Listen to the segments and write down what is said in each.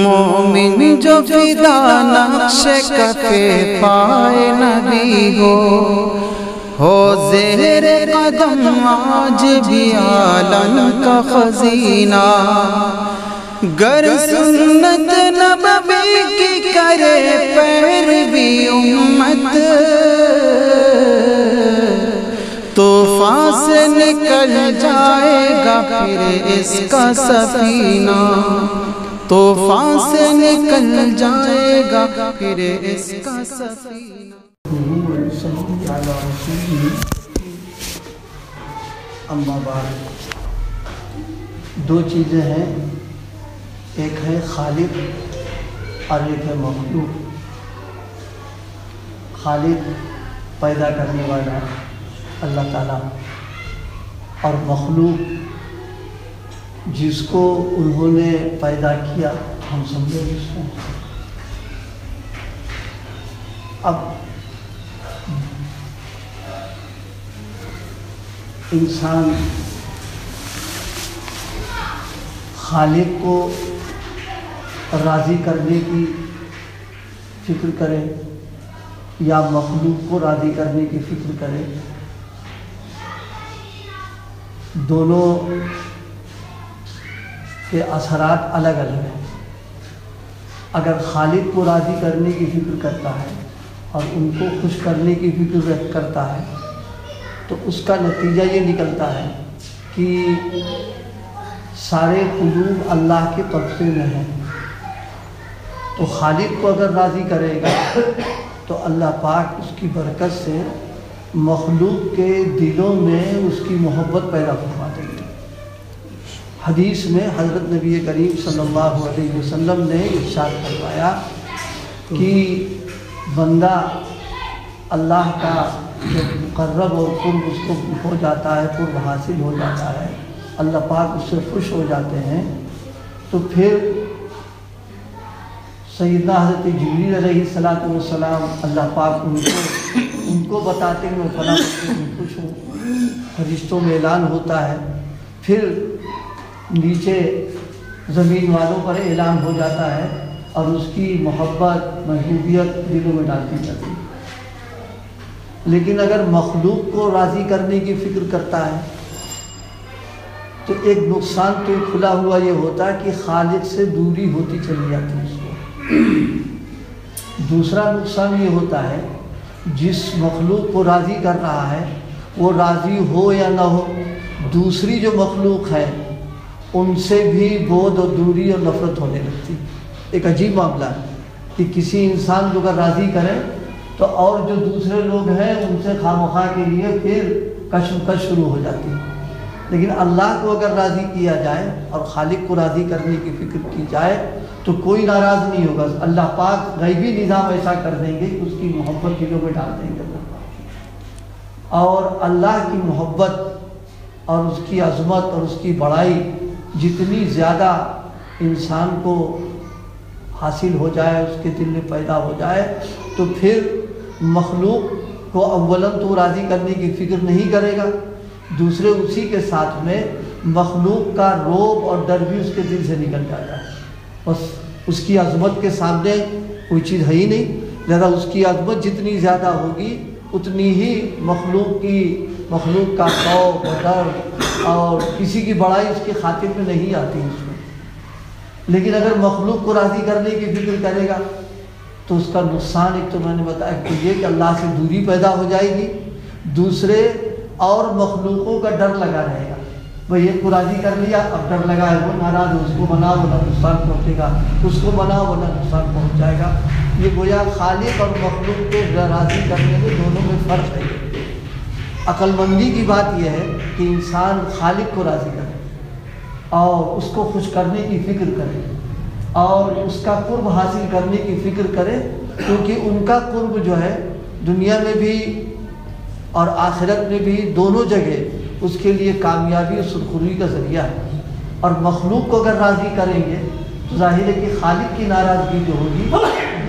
مومن جو فدا نقش کفے پائے نبی ہو زیر قدم آج بھی عالم کا خزینہ، گر سنت نبوی کی کرے پیروی امت، طوفان سے نکل جائے گا پھر اس کا سفینہ، طوفان سے نکل جائے گا پھر اس کا سفینہ۔ اما بعد، دو چیزیں ہیں، ایک ہے خالق اور ایک ہے مخلوق۔ خالق پیدا کرنے والا اللہ تعالیٰ، اور مخلوق جس کو انہوں نے پیدا کیا ہم سمجھے اس کو۔ اب انسان خالق کو راضی کرنے کی فکر کرے یا مخلوق کو راضی کرنے کی فکر کرے، دونوں کے اثرات الگ الگ ہیں۔ اگر خالق کو راضی کرنے کی فکر کرتا ہے اور ان کو خوش کرنے کی فکر کرتا ہے تو اس کا نتیجہ یہ نکلتا ہے کہ سارے قلوب اللہ کے قبضے میں ہیں۔ تو خالق کو اگر راضی کرے گا تو اللہ پاک اس کی برکت سے مخلوق کے دلوں میں اس کی محبت پیدا فرما دیں گے۔ حدیث میں حضرت نبی کریم صلی اللہ علیہ وسلم نے ارشاد فرمایا کہ بندہ اللہ کا جب مقرب اور قرب اس کو ہو جاتا ہے، قرب حاصل ہو جاتا ہے، اللہ پاک اس سے خوش ہو جاتے ہیں، تو پھر سیدنا حضرت جبریل علیہ السلام اللہ پاک ان کو بتاتے ہیں میں فلاں خوش ہوں، فرشتوں میں اعلان ہوتا ہے، پھر نیچے زمین والوں پر اعلان ہو جاتا ہے اور اس کی محبت محبوبیت دلوں میں ڈالتی جاتی ہے۔ لیکن اگر مخلوق کو راضی کرنے کی فکر کرتا ہے تو ایک نقصان تو کھلا ہوا یہ ہوتا ہے کہ خالق سے دوری ہوتی چلی جاتی ہے اس کو۔ دوسرا نقصان یہ ہوتا ہے جس مخلوق کو راضی کر رہا ہے وہ راضی ہو یا نہ ہو، دوسری جو مخلوق ہے ان سے بھی بعد اور دوری اور نفرت ہونے لگتی۔ ایک عجیب معاملہ ہے کہ کسی انسان کو اگر راضی کرے تو اور جو دوسرے لوگ ہیں ان سے خواہ کے لیے پھر کشمکش شروع ہو جاتی ہے۔ لیکن اللہ کو اگر راضی کیا جائے اور خالق کو راضی کرنے کی فکر کی جائے تو کوئی ناراض نہیں ہوگا۔ اللہ پاک غیبی نظام ایسا کر دیں گے کہ اس کی محبت دلوں میں ڈال دیں گے، اور اللہ کی محبت اور اس کی عظمت اور اس کی بڑائی جتنی زیادہ انسان کو حاصل ہو جائے، اس کے دل میں پیدا ہو جائے، تو پھر مخلوق کو اولاً تو راضی کرنے کی فکر نہیں کرے گا، دوسرے اسی کے ساتھ میں مخلوق کا روب اور ڈر بھی اس کے دل سے نکل جاتا ہے۔ بس اس کی عظمت کے سامنے کوئی چیز ہے ہی نہیں، لہذا اس کی عظمت جتنی زیادہ ہوگی اتنی ہی مخلوق کا خوف و ڈر اور کسی کی بڑائی اس کی خاطر میں نہیں آتی اس میں۔ لیکن اگر مخلوق کو راضی کرنے کی فکر کرے گا تو اس کا نقصان ایک تو میں نے بتایا کہ یہ کہ اللہ سے دوری پیدا ہو جائے گی، دوسرے اور مخلوقوں کا ڈر لگا رہے گا، بھئی یہ کو راضی کر لیا اب ڈر لگا ہے وہ ناراض ہے، اس کو مناؤ ورنہ نقصان پہنچے گا، اس کو مناؤ ورنہ نقصان پہنچ جائے گا۔ یہ گویا خالق اور مخلوق کو راضی کرنے میں دونوں میں فرق ہے۔ عقل مندی کی بات یہ ہے کہ انسان خالق کو راضی کرے اور اس کو خوش کرنے کی فکر کرے اور اس کا قرب حاصل کرنے کی فکر کرے، کیونکہ ان کا قرب جو ہے دنیا میں بھی اور آخرت میں بھی دونوں جگہ اس کے لیے کامیابی اور سرخروئی کا ذریعہ ہے۔ اور مخلوق کو اگر راضی کریں گے تو ظاہر ہے کہ خالق کی ناراضگی جو ہوگی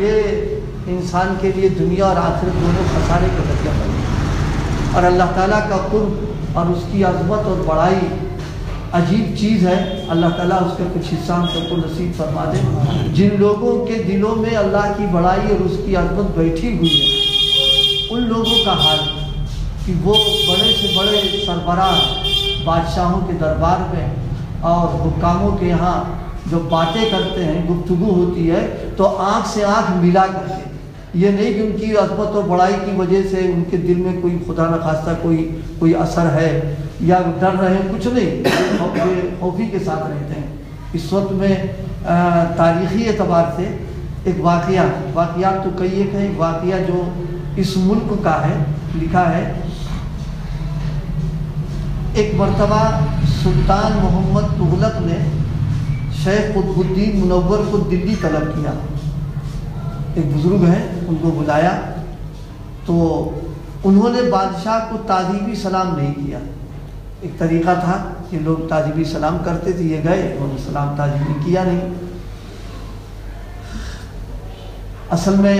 یہ انسان کے لیے دنیا اور آخرت دونوں خسارے کا ذریعہ بنے گی۔ اور اللہ تعالیٰ کا قرب اور اس کی عظمت اور بڑائی عجیب چیز ہے، اللہ تعالیٰ اس کا کچھ حصہ ہم سب کو نصیب فرما دے۔ جن لوگوں کے دلوں میں اللہ کی بڑائی اور اس کی عظمت بیٹھی ہوئی ہے، ان لوگوں کا حال کہ وہ بڑے سے بڑے سربراہ بادشاہوں کے دربار میں اور حکاموں کے یہاں جو باتیں کرتے ہیں، گفتگو ہوتی ہے تو آنکھ سے آنکھ ملا کر کے، یہ نہیں کہ ان کی عظمت اور بڑائی کی وجہ سے ان کے دل میں کوئی خدا نخواستہ کوئی اثر ہے یا ڈر رہے ہیں، کچھ نہیں، خوفی کے ساتھ رہتے ہیں۔ اس وقت میں تاریخی اعتبار سے ایک واقعات تو کئی ایک ہیں، ایک واقعہ جو اس ملک کا ہے، لکھا ہے ایک مرتبہ سلطان محمد تغلق نے شیخ قطب الدین منور کو دلی طلب کیا، ایک بزرگ ہیں، ان کو بلایا تو انہوں نے بادشاہ کو تعظیمی سلام نہیں کیا۔ ایک طریقہ تھا کہ لوگ تعظیمی سلام کرتے تھے، یہ گئے، انہوں نے سلام تعظیمی کیا نہیں۔ اصل میں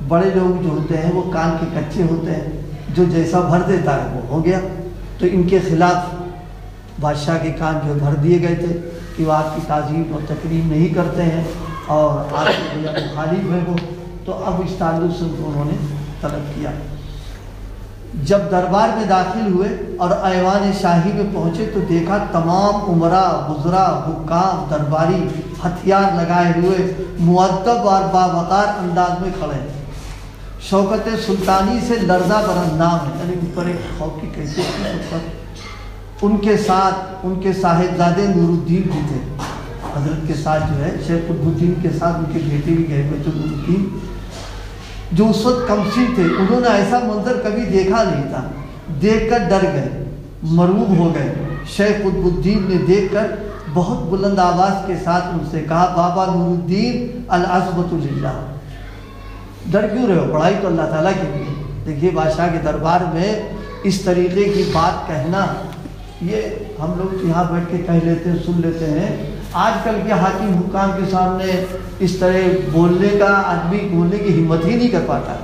بڑے لوگ جو ہوتے ہیں وہ کان کے کچے ہوتے ہیں، جو جیسا بھر دیتا ہے وہ ہو گیا، تو ان کے خلاف بادشاہ کے کان جو بھر دیے گئے تھے کہ وہ آپ کی تعظیم اور تکریم نہیں کرتے ہیں اور آپ کے مخالف ہے وہ، تو اب اس تعلق سے انہوں نے طلب کیا۔ جب دربار میں داخل ہوئے اور ایوان شاہی میں پہنچے تو دیکھا تمام امراء، وزراء، حکام، درباری ہتھیار لگائے ہوئے مؤدب اور باوقار انداز میں کھڑے ہیں، شوکت سلطانی سے لرزہ براندام ہے، یعنی اوپر ایک خوف کی کیفیت کی اوپر۔ ان کے ساتھ ان کے صاحبزادے نور الدین بھی تھے، حضرت کے ساتھ جو ہے شیخ قطب الدین کے ساتھ ان کے بیٹے بھی گئے ہوئے تھے نور الدین، جو اس وقت کمسن تھے۔ انہوں نے ایسا منظر کبھی دیکھا نہیں تھا، دیکھ کر ڈر گئے، مرعوب ہو گئے۔ شیخ قطب الدین نے دیکھ کر بہت بلند آواز کے ساتھ ان سے کہا، بابا نور الدین العظمت للہ، ڈر کیوں رہے ہو؟ بڑائی تو اللہ تعالیٰ کے لیے۔ دیکھیے بادشاہ کے دربار میں اس طریقے کی بات کہنا، یہ ہم لوگ یہاں بیٹھ کے کہہ لیتے ہیں، سن لیتے ہیں، آج کل کے حاکم حکام کے سامنے اس طرح بولنے کا آدمی بولنے کی ہمت ہی نہیں کر پاتا،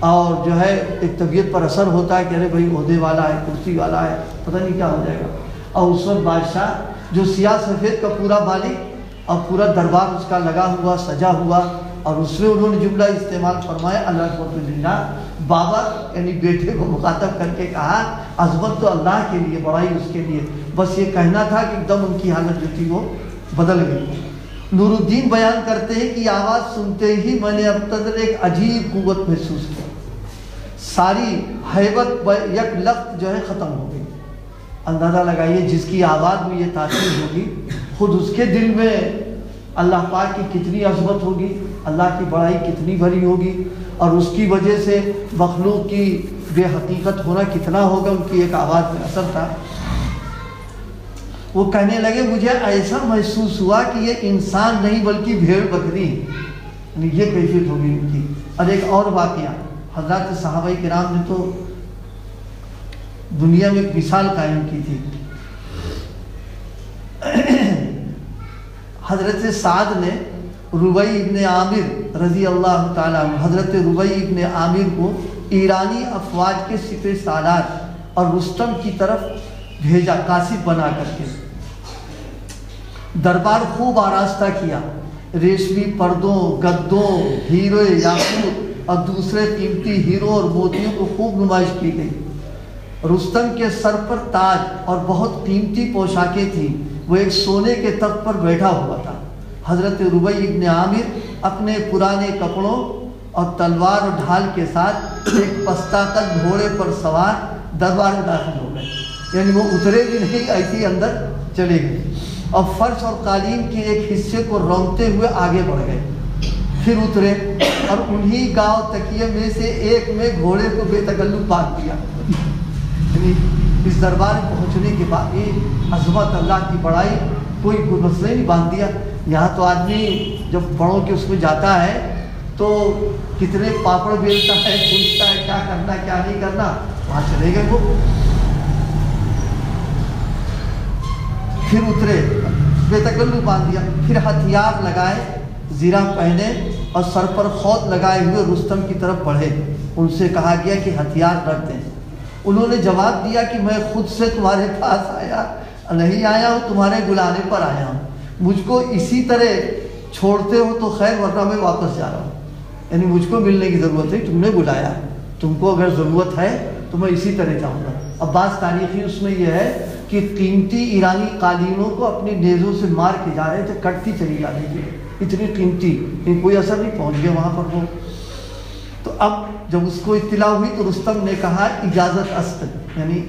اور جو ہے ایک طبیعت پر اثر ہوتا ہے کہ ارے بھائی عہدے والا ہے، کرسی والا ہے، پتہ نہیں کیا ہو جائے گا۔ اور اس وقت بادشاہ جو سیاہ سفید کا پورا مالک اور پورا دربار اس کا لگا ہوا سجا ہوا، اور اس میں انہوں نے جملہ استعمال فرمایا اللہ للہ، بابا یعنی بیٹے کو مخاطب کر کے کہا عظمت تو اللہ کے لیے، بڑائی اس کے لیے، بس یہ کہنا تھا کہ ایک دم ان کی حالت جو تھی وہ بدل گئی۔ نور الدین بیان کرتے ہیں کہ آواز سنتے ہی میں نے اب تک ایک عجیب قوت محسوس کی، ساری ہیبت یک لخت جو ہے ختم ہو گئی۔ اندازہ لگائیے جس کی آواز میں یہ تاثیر ہوگی، خود اس کے دل میں اللہ پاک کی کتنی عظمت ہوگی، اللہ کی بڑائی کتنی بھری ہوگی، اور اس کی وجہ سے مخلوق کی بے حقیقت ہونا کتنا ہوگا، ان کی ایک آواز میں اثر تھا۔ وہ کہنے لگے مجھے ایسا محسوس ہوا کہ یہ انسان نہیں بلکہ بھیڑ بکری ہے، یعنی یہ کیفیت ہوگی ان کی۔ اور ایک اور واقعہ، حضرات صحابہ کرام نے تو دنیا میں ایک مثال قائم کی تھی۔ حضرت سعد نے ربیع ابن عامر رضی اللہ تعالیٰ عنہ، حضرت ربیع ابن عامر کو ایرانی افواج کے سپہ سالار اور رستم کی طرف بھیجا، قاصد بنا کر کے۔ دربار خوب آراستہ کیا، ریشمی پردوں، گدوں، ہیرے یاقوت اور دوسرے قیمتی ہیروں اور موتیوں کو خوب نمائش کی گئی۔ رستم کے سر پر تاج اور بہت قیمتی پوشاکیں تھیں، وہ ایک سونے کے تخت پر بیٹھا ہوا تھا۔ حضرت ربیع ابن عامر اپنے پرانے کپڑوں اور تلوار اور ڈھال کے ساتھ ایک پستہ تک گھوڑے پر سوار دربار میں داخل ہو گئے، یعنی وہ اترے بھی نہیں، ایسے اندر چلے گئے، اور فرش اور قالین کے ایک حصے کو رونگتے ہوئے آگے بڑھ گئے، پھر اترے اور انہی گاؤں تکیے میں سے ایک میں گھوڑے کو بے تکلف باندھ دیا۔ یعنی اس دربار میں پہنچنے کے بعد یہ عظمت، اللہ کی بڑائی، کوئی مسئلہ نہیں، باندھ دیا۔ یہاں تو آدمی جب بڑوں کے اس میں جاتا ہے تو کتنے پاپڑ بیلتا ہے، پوچھتا ہے کیا کرنا کیا نہیں کرنا، وہاں چلے گئے وہ، پھر اترے، بے تکلف باندھ دیا، پھر ہتھیار لگائے، زرہ پہنے اور سر پر خود لگائے ہوئے رستم کی طرف بڑھے۔ ان سے کہا گیا کہ ہتھیار رکھ دیں۔ انہوں نے جواب دیا کہ میں خود سے تمہارے پاس آیا، نہیں آیا ہوں، تمہارے بلانے پر آیا ہوں، مجھ کو اسی طرح چھوڑتے ہو تو خیر، ورنہ میں واپس جا رہا ہوں. یعنی مجھ کو ملنے کی ضرورت ہے، تم نے بلایا، تم کو اگر ضرورت ہے تو میں اسی طرح جاؤں گا. اب بعض تاریخی اس میں یہ ہے کہ قیمتی ایرانی قالینوں کو اپنی نیزوں سے مار کے جا رہے تھے، کٹتی چلی جا رہی تھی، اتنی قیمتی، لیکن کوئی اثر نہیں، پہنچ گئے وہاں پر وہ. تو اب جب اس کو اطلاع ہوئی تو رستم نے کہا اجازت است، یعنی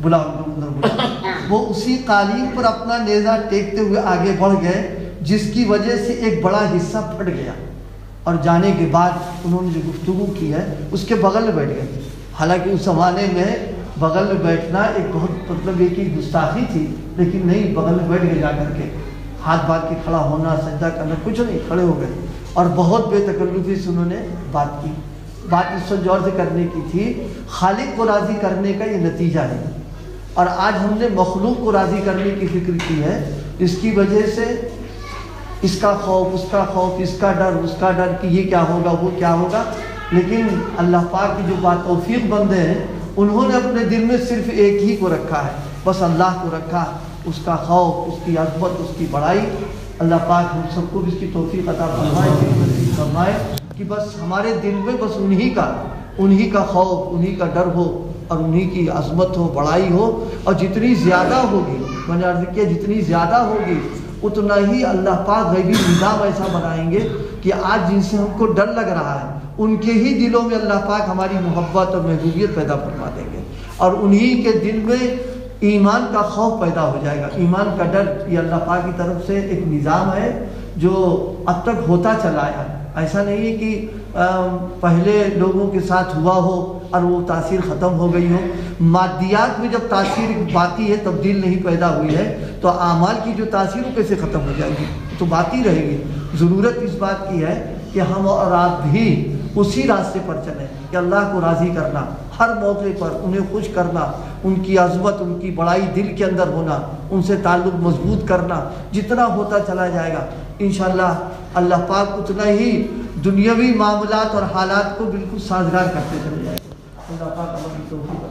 بلاؤ اندر بلاؤ. وہ اسی قالین پر اپنا نیزہ ٹیکتے ہوئے آگے بڑھ گئے، جس کی وجہ سے ایک بڑا حصہ پھٹ گیا، اور جانے کے بعد انہوں نے جو گفتگو کی ہے اس کے بغل میں بیٹھ گئے. حالانکہ اس زمانے میں بغل میں بیٹھنا ایک بہت مطلب ایک ہی گستاخی تھی، لیکن نہیں، بغل میں بیٹھ گئے جا کر کے، ہاتھ باندھ کے کھڑا ہونا، سجدہ کرنا کچھ نہیں، کھڑے ہو گئے اور بہت بے تکلفی سے انہوں نے بات کی. بات اس وقت غور سے کرنے کی تھی، خالق کو راضی کرنے کا یہ نتیجہ ہے. اور آج ہم نے مخلوق کو راضی کرنے کی فکر کی ہے، اس کی وجہ سے اس کا خوف، اس کا خوف، اس کا ڈر، اس کا ڈر کہ یہ کیا ہوگا، وہ کیا ہوگا. لیکن اللہ پاک کی جو بات توفیق بندے ہیں، انہوں نے اپنے دل میں صرف ایک ہی کو رکھا ہے، بس اللہ کو رکھا، اس کا خوف، اس کی عظمت، اس کی بڑائی. اللہ پاک ہم سب کو اس کی توفیق عطا فرمائے، نصیب فرمائے کہ بس ہمارے دل میں بس انہی کا خوف، انہی کا ڈر ہو، اور انہی کی عظمت ہو، بڑائی ہو. اور جتنی زیادہ ہوگی، میں نے عرض کیا، جتنی زیادہ ہوگی اتنا ہی اللہ پاک غیبی نظام ایسا بنائیں گے کہ آج جن سے ہم کو ڈر لگ رہا ہے، ان کے ہی دلوں میں اللہ پاک ہماری محبت اور محبوبیت پیدا فرما دیں گے، اور انہی کے دل میں ایمان کا خوف پیدا ہو جائے گا، ایمان کا ڈر. یہ اللہ پاک کی طرف سے ایک نظام ہے جو اب تک ہوتا چلا آیا. ایسا نہیں ہے کہ پہلے لوگوں کے ساتھ ہوا ہو اور وہ تاثیر ختم ہو گئی ہو. مادیات میں جب تاثیر باقی ہے، تبدیل نہیں پیدا ہوئی ہے، تو اعمال کی جو تاثیر وہ کیسے ختم ہو جائے گی؟ تو باقی رہے گی. ضرورت اس بات کی ہے کہ ہم اور آپ بھی اسی راستے پر چلیں کہ اللہ کو راضی کرنا، ہر موقع پر انہیں خوش کرنا، ان کی عظمت، ان کی بڑائی دل کے اندر ہونا، ان سے تعلق مضبوط کرنا. جتنا ہوتا چلا جائے گا انشاءاللہ اللہ پاک اتنا ہی دنیاوی معاملات اور حالات کو بالکل سازگار کرتے چلے جائے گا. اللہ پاک ہماری توفیق